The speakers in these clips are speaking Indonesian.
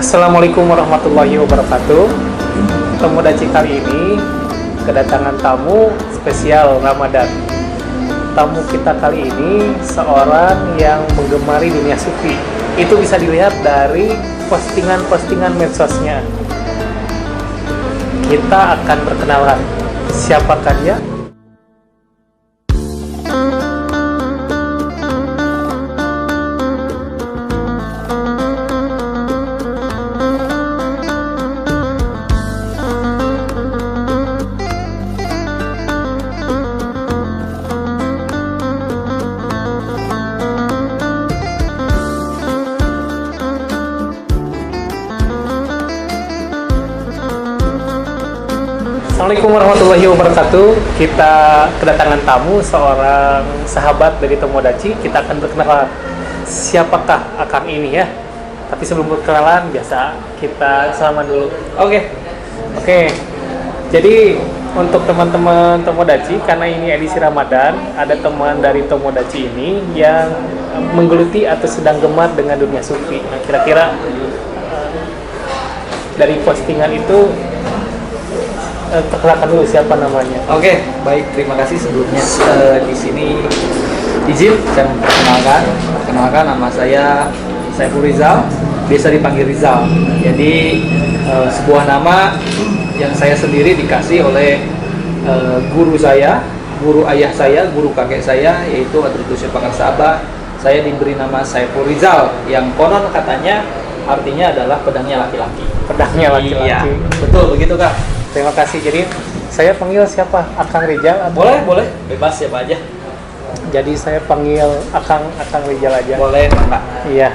Assalamualaikum warahmatullahi wabarakatuh. Tomodachi kali ini kedatangan tamu spesial Ramadan. Tamu kita kali ini seorang yang menggemari dunia sufi. Itu bisa dilihat dari postingan-postingan medsosnya. Kita akan perkenalan. Siapakah dia? Assalamualaikum warahmatullahi wabarakatuh. Kita kedatangan tamu, seorang sahabat dari Tomodachi. Kita akan berkenalan. Siapakah Akang ini ya? Tapi sebelum berkenalan, biasa kita salaman dulu. Oke. Jadi untuk teman-teman Tomodachi, karena ini edisi Ramadan, ada teman dari Tomodachi ini yang menggeluti atau sedang gemar dengan dunia sufi. Nah, kira-kira dari postingan itu perkenalkan dulu siapa namanya. Oke, baik, terima kasih sebelumnya. Di sini izin saya perkenalkan nama saya Saiful Rizal, biasa dipanggil Rizal. Jadi sebuah nama yang saya sendiri dikasih oleh guru saya, guru ayah saya, guru kakek saya, yaitu Adrutus Pangkarsa Abah. Saya diberi nama Saiful Rizal, yang konon katanya artinya adalah pedangnya laki-laki. Pedangnya laki-laki. Iya, betul begitu Kak. Terima kasih. Jadi saya panggil siapa? Akang Rizal atau? Boleh, bebas siapa aja. Jadi saya panggil Akang Rizal aja. Boleh, Pak. Iya.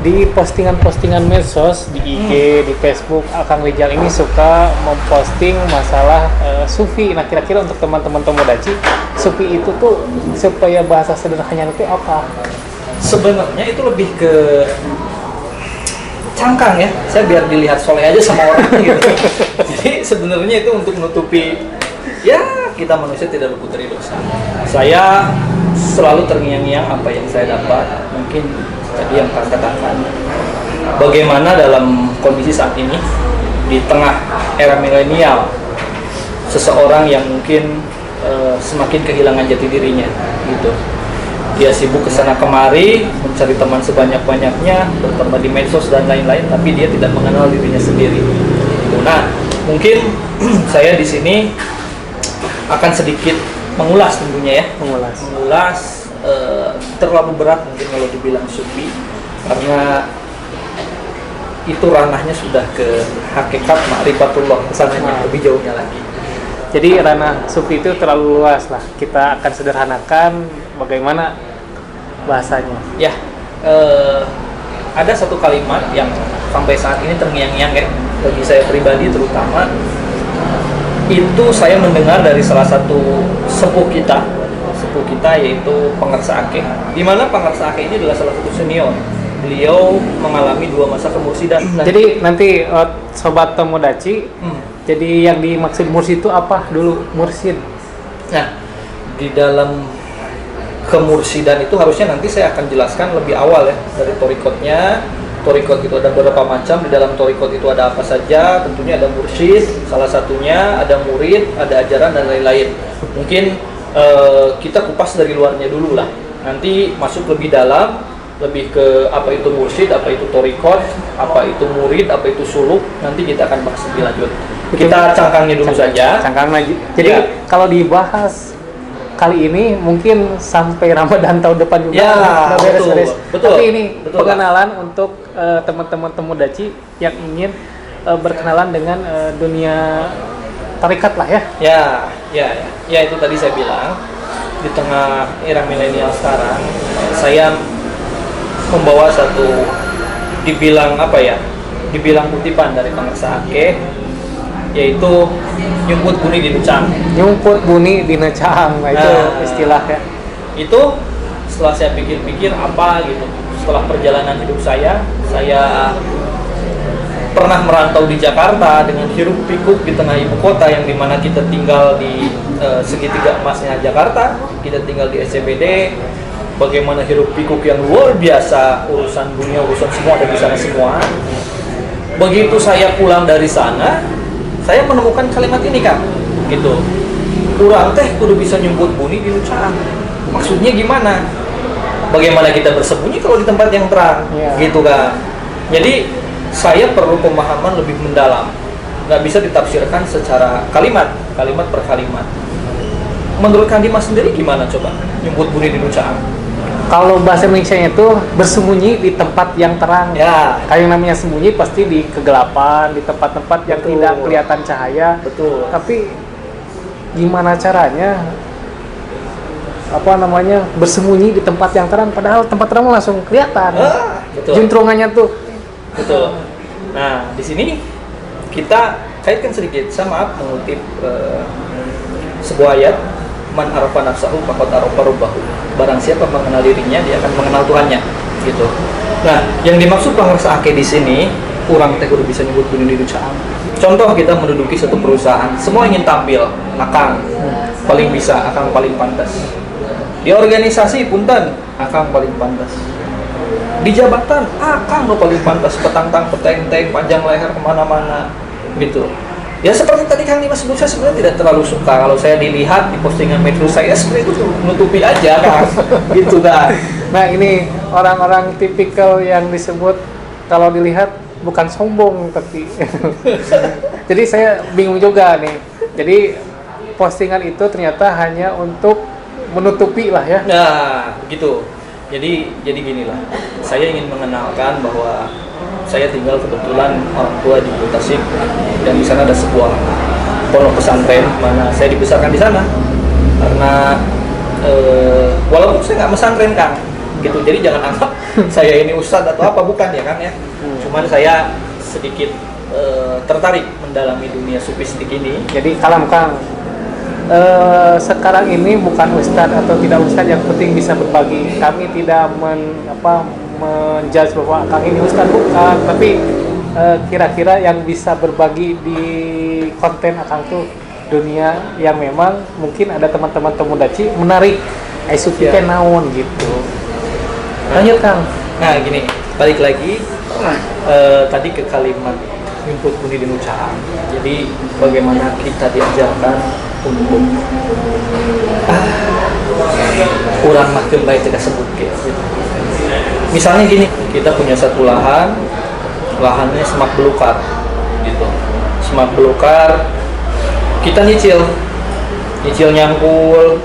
Di postingan-postingan medsos di IG, di Facebook, Akang Rizal ini suka memposting masalah sufi. Nah, kira-kira untuk teman-teman Tomodachi, sufi itu tuh supaya bahasa sederhananya itu apa? Sebenarnya itu lebih ke cangkang ya, saya biar dilihat soleh aja sama orang gitu. Jadi sebenarnya itu untuk menutupi ya kita manusia tidak luput dari dosa. Saya selalu terngiang-ngiang apa yang saya dapat. Mungkin tadi yang katakan bagaimana dalam kondisi saat ini di tengah era milenial, seseorang yang mungkin semakin kehilangan jati dirinya gitu. Dia sibuk kesana kemari, mencari teman sebanyak-banyaknya, berteman di medsos dan lain-lain, tapi dia tidak mengenal dirinya sendiri. Nah, mungkin saya di sini akan sedikit mengulas tentunya ya. Mengulas terlalu berat mungkin kalau dibilang sufi, karena itu ranahnya sudah ke hakikat ma'rifatullah, kesananya lebih jauhnya lagi. Jadi ranah sufi itu terlalu luas lah. Kita akan sederhanakan bagaimana bahasanya. Ya, ada satu kalimat yang sampai saat ini terngiang-ngiang ya, bagi saya pribadi terutama. Itu saya mendengar dari salah satu sepuh kita yaitu Pangkarsa Akeh. Di mana Pangkarsa Akeh ini adalah salah satu senior. Beliau mengalami 2 masa kemursidan. Jadi nanti sobat Tomodachi, jadi yang dimaksud mursid itu apa dulu? Mursid. Nah, di dalam kemursidan itu harusnya nanti saya akan jelaskan lebih awal ya, dari torikotnya. Torikot itu ada beberapa macam, di dalam torikot itu ada apa saja. Tentunya ada mursyid, salah satunya ada murid, ada ajaran dan lain-lain. Mungkin kita kupas dari luarnya dulu lah, nanti masuk lebih dalam, lebih ke apa itu mursyid, apa itu torikot, apa itu murid, apa itu suluk. Nanti kita akan bahas lebih lanjut. Kita cangkangnya dulu saja. Cangkang lagi. Jadi ya, kalau dibahas kali ini mungkin sampai Ramadan tahun depan juga ya, beres-beres. Betul. Tapi ini betul, pengenalan untuk teman-teman Tomodachi yang ingin berkenalan dengan dunia tarikat lah ya. Ya itu tadi saya bilang, di tengah era milenial sekarang, saya membawa satu dibilang kutipan dari Pangkarsa Akeh, yaitu nyumput buni di nucang. Nyumput buni di nucang, itu istilah ya. Itu setelah saya pikir-pikir apa gitu, setelah perjalanan hidup saya pernah merantau di Jakarta dengan hiruk pikuk di tengah ibu kota, yang dimana kita tinggal di segitiga emasnya Jakarta, kita tinggal di SCBD, bagaimana hiruk pikuk yang luar biasa, urusan dunia, urusan semua ada di sana semua. Begitu saya pulang dari sana, saya menemukan kalimat ini Kang, gitu. Urang teh kudu bisa nyebut bunyi di nucaan. Maksudnya gimana? Bagaimana kita bersembunyi kalau di tempat yang terang, gitu kan? Jadi saya perlu pemahaman lebih mendalam. Nggak bisa ditafsirkan secara kalimat per kalimat. Menurut Kang Dimas sendiri gimana coba nyebut bunyi di nucaan? Kalau bahasa Indonesia itu bersembunyi di tempat yang terang. Ya, Kayak yang namanya sembunyi pasti di kegelapan, di tempat-tempat yang Betul. tidak kelihatan cahaya. betul. Tapi gimana caranya bersembunyi di tempat yang terang, padahal tempat terang langsung kelihatan. Betul. Juntrungannya tuh. Betul. Nah, di sini kita kaitkan sedikit. Saya maaf mengutip sebuah ayat, man arafa nafsahu faqad arafa rabbahu. Barang siapa mengenal dirinya, dia akan mengenal Tuhannya, gitu. Nah, yang dimaksud pangarsa ake di sini, kurang teh kudu bisa nyebut bunyi di nucaan. Contoh kita menduduki satu perusahaan, semua ingin tampil, akang paling bisa, akang paling pantas. Di organisasi punten, akang paling pantas. Di jabatan, akang lo paling pantas, petang-tang, peteng-teng, panjang leher kemana-mana, gitu. Ya seperti tadi Kang Dimas sebut, saya sebenarnya tidak terlalu suka kalau saya dilihat di postingan metro saya seperti itu menutupi aja Kang, gitu kan. Nah, ini orang-orang tipikal yang disebut kalau dilihat bukan sombong tapi jadi saya bingung juga nih. Jadi postingan itu ternyata hanya untuk menutupi lah ya. Nah, gitu. Jadi ginilah. Saya ingin mengenalkan bahwa saya tinggal kebetulan orang tua di Tasik dan di sana ada sebuah pondok pesantren mana saya dibesarkan di sana. Karena walaupun saya nggak pesantren Kang, gitu. Jadi jangan anggap saya ini ustadz atau apa, bukan ya Kang ya. Cuman saya sedikit tertarik mendalami dunia sufistik ini. Jadi kalam Kang, sekarang ini bukan ustadz atau tidak ustadz, yang penting bisa berbagi. Kami tidak menjudge bahwa Kang ini ustadz, bukan, tapi kira-kira yang bisa berbagi di konten Akang tuh dunia yang memang mungkin ada teman-teman Tomodachi menarik aisuki naon gitu. Lanjut Kang. Nah gini, balik lagi tadi ke kalimat nyebut bunyi di nucaan. Jadi bagaimana kita diajarkan untuk kurang makin baik tidak sebut gitu. Misalnya gini, kita punya satu lahannya semak belukar, gitu. Semak belukar, kita nyicil nyangkul,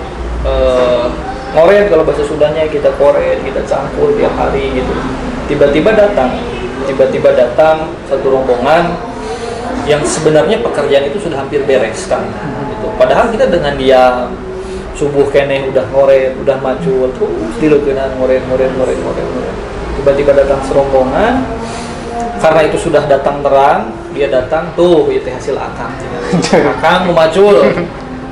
ngoret kalau bahasa Sundanya, kita koret, kita cangkul tiap hari gitu. Tiba-tiba datang satu rombongan yang sebenarnya pekerjaan itu sudah hampir beres kan, gitu. Padahal kita dengan diam, subuh kene udah ngoret, udah macul, terus dileukeunana ngoret. Tiba-tiba datang serombongan, karena itu sudah datang terang, dia datang tuh, itu hasil akang mau macul.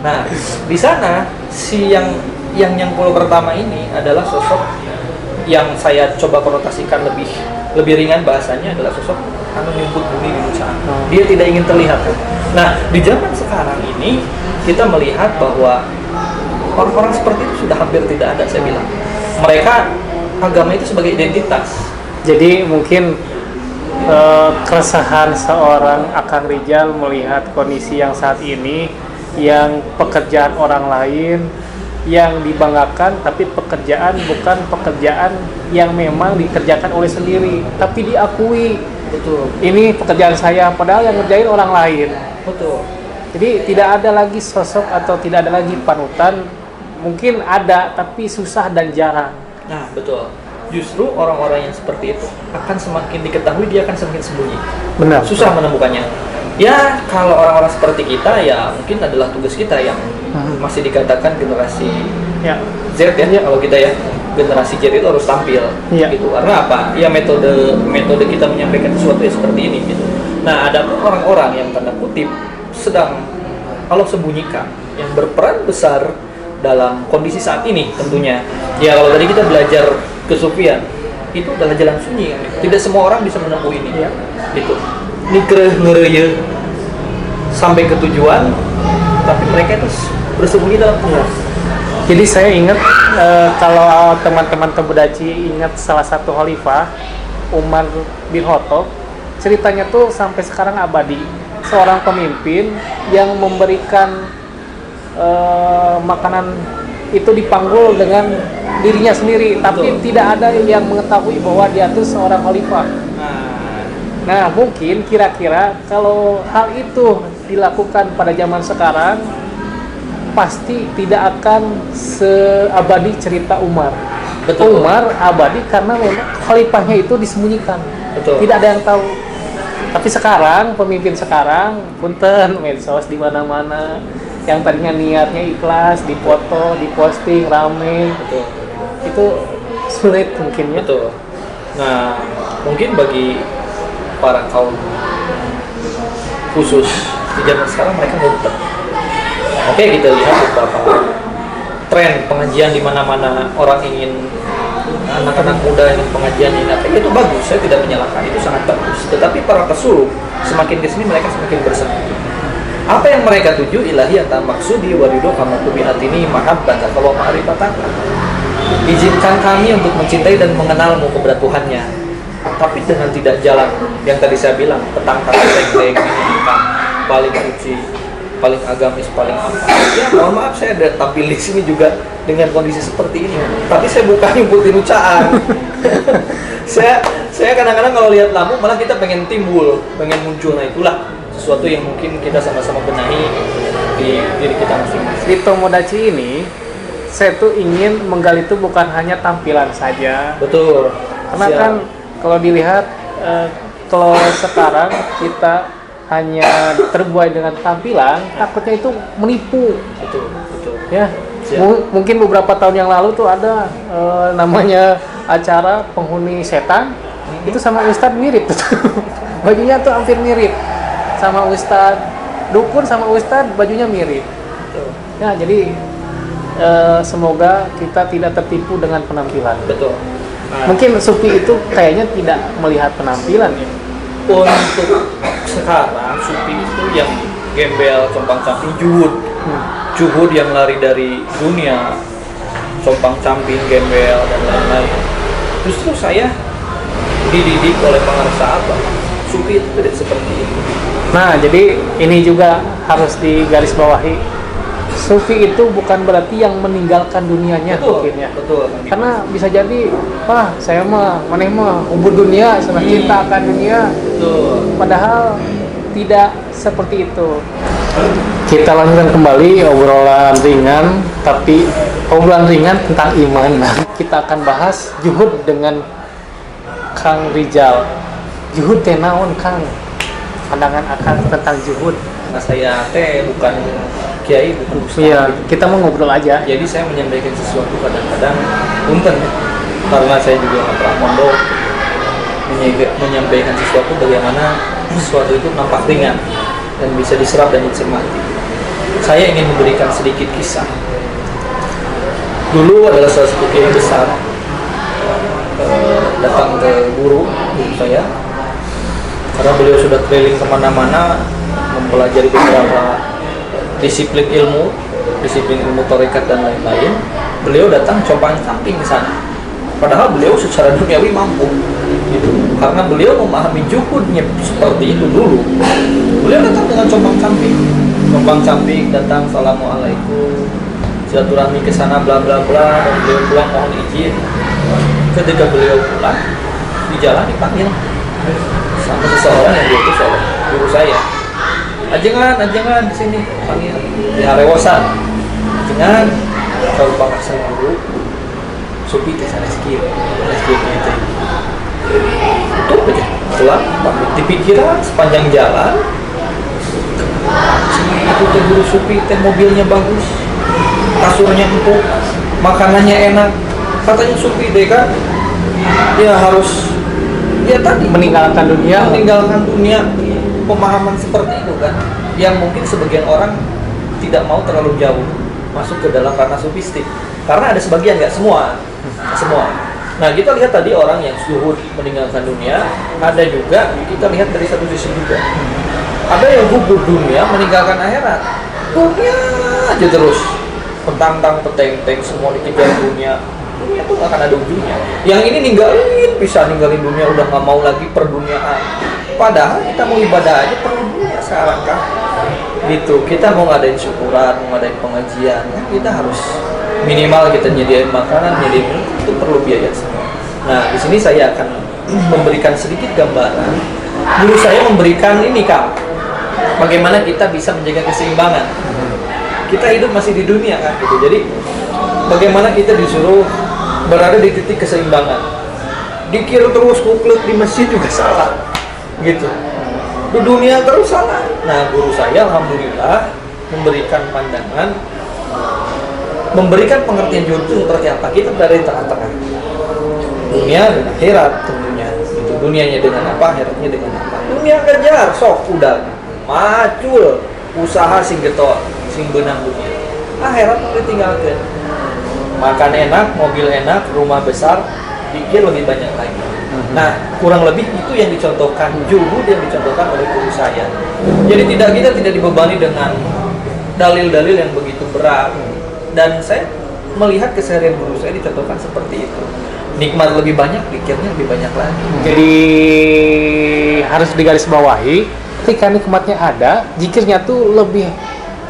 Nah, di sana si yang nyangkul pertama ini adalah sosok yang saya coba konotasikan lebih ringan bahasanya, adalah sosok anu nyebut bunyi di nucaan. Dia tidak ingin terlihat. Nah, di zaman sekarang ini kita melihat bahwa orang-orang seperti itu sudah hampir tidak ada, saya bilang. Mereka agama itu sebagai identitas. Jadi mungkin keresahan seorang Akang Rijal melihat kondisi yang saat ini, yang pekerjaan orang lain yang dibanggakan, tapi pekerjaan bukan pekerjaan yang memang dikerjakan oleh sendiri, tapi diakui. Betul. Ini pekerjaan saya, padahal yang ngerjain orang lain. Betul. Jadi tidak ada lagi sosok atau tidak ada lagi panutan. Mungkin ada, tapi susah dan jarang. Nah, betul. Justru orang-orang yang seperti itu akan semakin diketahui, dia akan semakin sembunyi. Benar. Susah menemukannya. Ya, kalau orang-orang seperti kita, ya mungkin adalah tugas kita yang masih dikatakan generasi Z ya, kalau kita ya, generasi Z itu harus tampil, gitu. Karena apa? Ya metode kita menyampaikan sesuatu ya seperti ini, gitu. Nah, ada pun orang-orang yang tanda kutip sedang Allah sembunyikan, yang berperan besar dalam kondisi saat ini tentunya. Ya, kalau tadi kita belajar kesufian, itu adalah jalan sunyi. Tidak semua orang bisa menempuh ini, gitu. Nikreh ngereye sampai ke tujuan, tapi mereka itu bersembunyi dalam tugas. Jadi saya ingat kalau teman-teman Tomodachi ingat salah satu khalifah, Umar bin Khattab, ceritanya tuh sampai sekarang abadi. Seorang pemimpin yang memberikan makanan itu dipanggul dengan dirinya sendiri, tapi Betul. tidak ada yang mengetahui bahwa dia itu seorang khalifah. Nah, mungkin kira-kira kalau hal itu dilakukan pada zaman sekarang, pasti tidak akan seabadi cerita Umar. Betul. Umar abadi karena memang khalifahnya itu disembunyikan. Betul. Tidak ada yang tahu. Tapi sekarang, pemimpin sekarang, punten, medsos di mana-mana, yang tadinya niatnya ikhlas, dipoto, diposting, rame, Betul. itu sulit mungkin ya. Betul. Nah, mungkin bagi para kaum khusus di zaman sekarang mereka ngumpet. Oke, kita lihat beberapa tren pengajian di mana-mana orang ingin anak-anak muda ingin pengajian ini, itu bagus, saya tidak menyalahkan, itu sangat bagus. Tetapi para pesuluk semakin kesini mereka semakin bersekutu. Apa yang mereka tuju? Ilahi anta maksudi warido kamu kubiatini mahabbata kalau ma'rifataka. Izinkan kami untuk mencintai dan mengenalmu kepada Tuhannya, tapi dengan tidak jalan yang tadi saya bilang petang teng-teng ini paling suci, paling agamis, paling apa. Ya mohon maaf saya ada tampil di sini juga dengan kondisi seperti ini, tapi saya bukan nyumputin ucapan. saya kadang-kadang kalau lihat lampu malah kita pengen timbul, pengen muncul. Nah itulah sesuatu yang mungkin kita sama-sama benahi di diri kita masing-masing. Di Tomodachi ini, saya tuh ingin menggali itu bukan hanya tampilan saja. Betul. Karena Siap. kan kalau dilihat, kalau sekarang kita hanya terbuai dengan tampilan, takutnya itu menipu. betul betul. Ya, Siap. mungkin beberapa tahun yang lalu tuh ada namanya acara penghuni setan, itu sama Ustadz mirip tuh. Bajunya tuh hampir mirip sama Ustadz dukun, sama Ustadz bajunya mirip. Betul. Ya, jadi semoga kita tidak tertipu dengan penampilan. Betul. Nah, Mungkin Sufi itu kayaknya tidak melihat penampilan ya. untuk sekarang Sufi itu yang gembel, compang-camping, juhud yang lari dari dunia, compang-camping, gembel dan lain-lain. Justru saya dididik oleh pengarsa abah, Sufi itu tidak seperti itu. Nah, jadi ini juga harus digarisbawahi. Sufi itu bukan berarti yang meninggalkan dunianya mungkin ya. Betul. Karena bisa jadi, saya maneh mah ubud dunia, senang cinta akan dunia. Betul. Padahal tidak seperti itu. Kita lanjutkan kembali obrolan ringan, tapi obrolan ringan tentang iman. Nah, kita akan bahas juhud dengan Kang Rijal. Juhud teh naon, Kang? Pandangan akan tentang juhud. Nah saya bukan kiai, bukan ustaz. Iya, kita mau ngobrol aja. Jadi saya menyampaikan sesuatu kadang-kadang punten ya. Karena saya juga nggak pernah pondok, menyampaikan sesuatu bagaimana sesuatu itu nampak ringan dan bisa diserap dan dicermati. Saya ingin memberikan sedikit kisah. Dulu adalah salah satu kiai besar datang ke guru saya, karena beliau sudah keliling kemana-mana mempelajari beberapa disiplin ilmu tarekat dan lain-lain. Beliau datang compang-camping ke sana, padahal beliau secara duniawi mampu gitu. Karena beliau memahami juhudnya seperti itu dulu, beliau datang dengan compang-camping datang, assalamualaikum, silaturahmi ke sana, bla bla bla, dan beliau pulang mohon izin. Ketika beliau pulang, di jalan dipanggil sama seseorang yang diutus oleh guru saya. Ajengan di sini, panggil di Harewosan. Ajengan, kalau paksa guru, Supi teh sanes kieu gitu. Tuh aja, pulang, pamit di pikiran sepanjang jalan. Itu teh guru Supi teh mobilnya bagus, kasurnya empuk, makanannya enak. Katanya Supi deh kan, dia harus tadi Meninggalkan dunia. Pemahaman seperti itu kan, yang mungkin sebagian orang tidak mau terlalu jauh masuk ke dalam ranah sufistik, karena ada sebagian, nggak semua. Nah kita lihat tadi orang yang zuhud meninggalkan dunia, ada juga kita lihat dari satu sisi juga, ada yang gugur dunia meninggalkan akhirat, dunia aja terus, petang-tang peteng-teng semua dikejar dunia tuh nggak akan ada ujungnya. Yang ini ninggalin dunia, udah nggak mau lagi perduniaan. padahal kita mau ibadah aja perlu dunia sekarang kan. Gitu, kita mau ngadain syukuran, mau ngadain pengajian, kan kita harus minimal kita nyediain makanan, nyediain minum, itu perlu biaya semua. Nah, di sini saya akan memberikan sedikit gambaran. Guru saya memberikan ini, Kang, bagaimana kita bisa menjaga keseimbangan. Kita hidup masih di dunia kan, gitu. Jadi bagaimana kita disuruh berada di titik keseimbangan. Dikir terus kukluk di masjid juga salah, gitu. Di dunia terus salah. Nah, guru saya alhamdulillah memberikan pandangan, memberikan pengertian jujur seperti apa. Kita berada di tengah-tengah dunia dan akhirat tentunya. Gitu. Dunianya dengan apa, akhiratnya dengan apa. Dunia kejar, sok udah macul, usaha sing getol, sing benang dunia. Akhirat boleh tinggalkan. Makan enak, mobil enak, rumah besar, pikir lebih banyak lagi. Nah, kurang lebih itu yang dicontohkan, juhud yang dicontohkan oleh guru saya. Jadi kita tidak dibebani dengan dalil-dalil yang begitu berat. Dan saya melihat keseharian guru saya dicontohkan seperti itu. Nikmat lebih banyak, pikirnya lebih banyak lagi. Jadi harus digarisbawahi, ketika nikmatnya ada, zikirnya tuh lebih.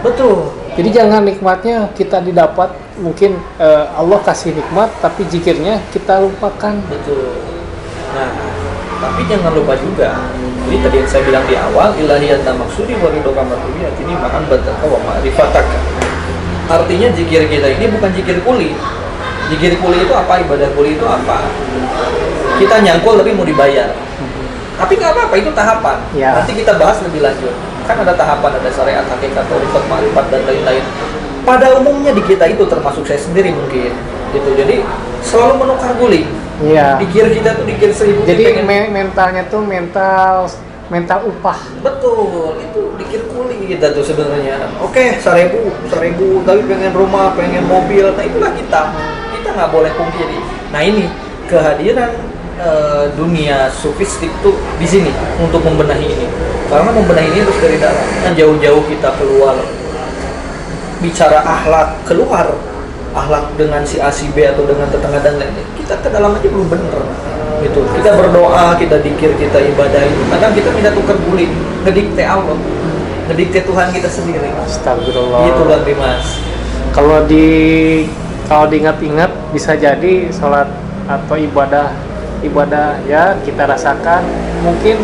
Betul. Jadi jangan nikmatnya kita didapat, mungkin Allah kasih nikmat, tapi zikirnya kita lupakan. Betul. Nah, tapi jangan lupa juga. Jadi tadi yang saya bilang di awal, ilahiyata maksudi wa ridhoka marhumiyat ini ma'an bataka wa ma'rifataka. Artinya zikir kita ini bukan zikir kuli. Zikir kuli itu apa? Ibadah kuli itu apa? Kita nyangkul tapi mau dibayar. Tapi nggak apa-apa, itu tahapan. Ya. Nanti kita bahas lebih lanjut. Kan ada tahapan, ada syariat, hakikat, tauhid, ma'rifat dan lain-lain. Pada umumnya di kita itu, termasuk saya sendiri mungkin, gitu. Jadi selalu menukar guling. Iya. Dikir kita tuh dikir 1000. Jadi pengen... mentalnya tuh mental upah. Betul, itu dikir kuling kita tuh sebenarnya. Oke, 1000, tapi pengen rumah, pengen mobil. Nah itulah kita nggak boleh pungkiri. Nah ini kehadiran dunia sufistik tuh di sini untuk membenahi ini. Karena membenahi ini harus dari dalam. Kan jauh-jauh kita keluar bicara akhlak, keluar akhlak dengan si A si B atau dengan tetangga dan lain-lain. Kita ke dalam aja belum bener. Gitu. Kita berdoa, kita dikir, kita ibadah itu. Kadang kita minta tukar guling, ngedikte Allah, ngedikte Tuhan kita sendiri. Astagfirullah. Gitu Bang Dimas. Kalau diingat-ingat bisa jadi sholat atau ibadah ya kita rasakan mungkin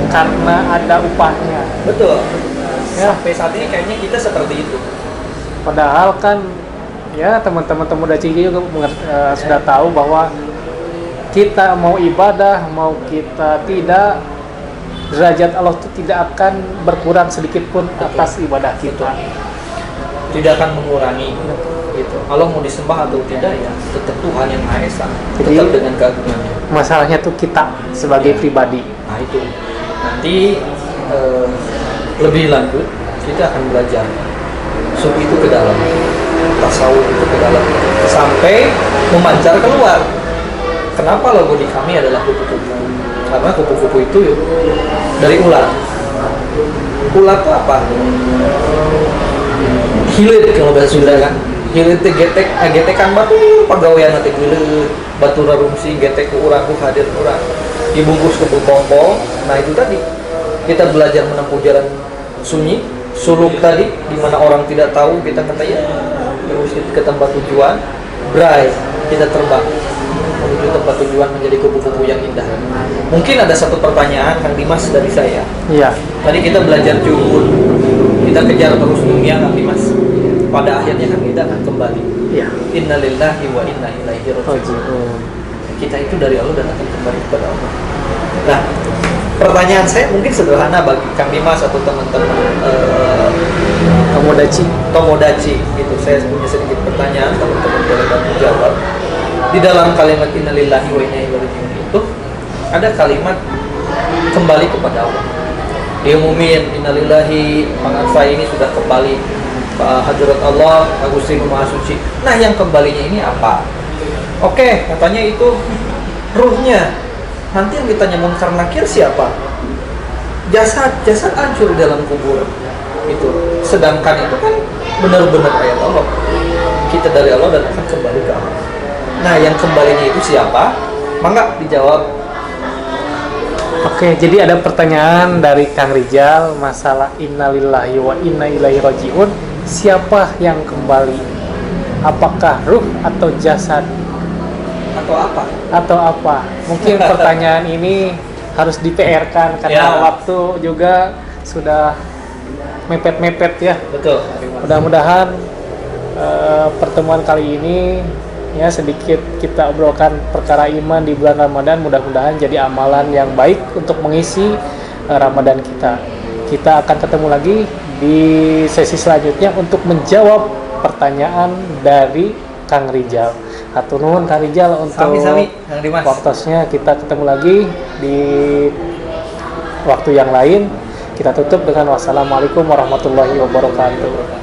karena ada upahnya. Betul. Ya. Sampai saat ini kayaknya kita seperti itu. Padahal kan ya teman-teman Pemuda Ciki juga sudah tahu bahwa kita mau ibadah, mau kita tidak, derajat Allah itu tidak akan berkurang sedikit pun atas ibadah kita. Tidak akan mengurangi. Gitu. Allah mau disembah atau tidak ya tetap Tuhan yang Maha Esa. Tetap dengan keagungannya. Masalahnya tuh kita sebagai pribadi. Nah itu nanti lebih lanjut kita akan belajar sufi itu ke dalam, tasawuf itu ke dalam, sampai memancar keluar. Kenapa logo di kami adalah kupu-kupu? Karena kupu-kupu itu dari ular. Ular itu apa? Hilir kalau bahasa Sunda kan. Hilir itu getekan batu pegawaian nanti hilir batu rarumsi getek ke urang ku hadir urang dibungkus ke bongkol. Nah itu tadi kita belajar menempuh jalan sunyi suluk tadi di mana orang tidak tahu kita kata ya terus ke tempat tujuan bray kita terbang menuju tempat tujuan menjadi kupu-kupu yang indah. Mungkin ada satu pertanyaan Kang Dimas dari saya. Iya. Tadi kita belajar juhud, kita kejar terus dunia Kang Dimas. Pada akhirnya kan kita akan kembali. Iya. Innalillahi wa inna ilaihi raji'un. Kita itu dari Allah dan akan kembali kepada Allah. Nah, pertanyaan saya mungkin sederhana bagi Kang Dimas atau teman-teman Tomodachi gitu. Saya punya sedikit pertanyaan, teman-teman boleh bantu jawab. Di dalam kalimat innalillahi wa inna ilaihi raji'un itu ada kalimat kembali kepada Allah. Diumumin innalillahi maka saya ini sudah kembali hadirat Allah Agusti Maha Suci. Nah, yang kembalinya ini apa? Oke, katanya itu ruhnya. Nanti yang ditanya munkar nakir siapa? Jasad hancur di dalam kubur. Itu. Sedangkan itu kan benar-benar ayat Allah. Kita dari Allah dan akan kembali ke Allah. Nah, yang kembalinya itu siapa? Mangga dijawab. Oke, jadi ada pertanyaan dari Kang Rijal masalah innalillahi wa inna ilaihi rajiun. Siapa yang kembali? Apakah ruh atau jasad Atau apa? atau apa? Mungkin pertanyaan ini harus di-PR-kan karena Ya. waktu juga sudah mepet-mepet ya. Betul. Mudah-mudahan pertemuan kali ini ya sedikit kita obrolkan perkara iman di bulan Ramadan, mudah-mudahan jadi amalan yang baik untuk mengisi Ramadan kita. Kita akan ketemu lagi di sesi selanjutnya untuk menjawab pertanyaan dari Kang Rijal. Hatur nuhun Kang Rijal untuk Sami-sami, Kang Dimas. waktosnya. Kita ketemu lagi di waktu yang lain. Kita tutup dengan wassalamualaikum warahmatullahi wabarakatuh.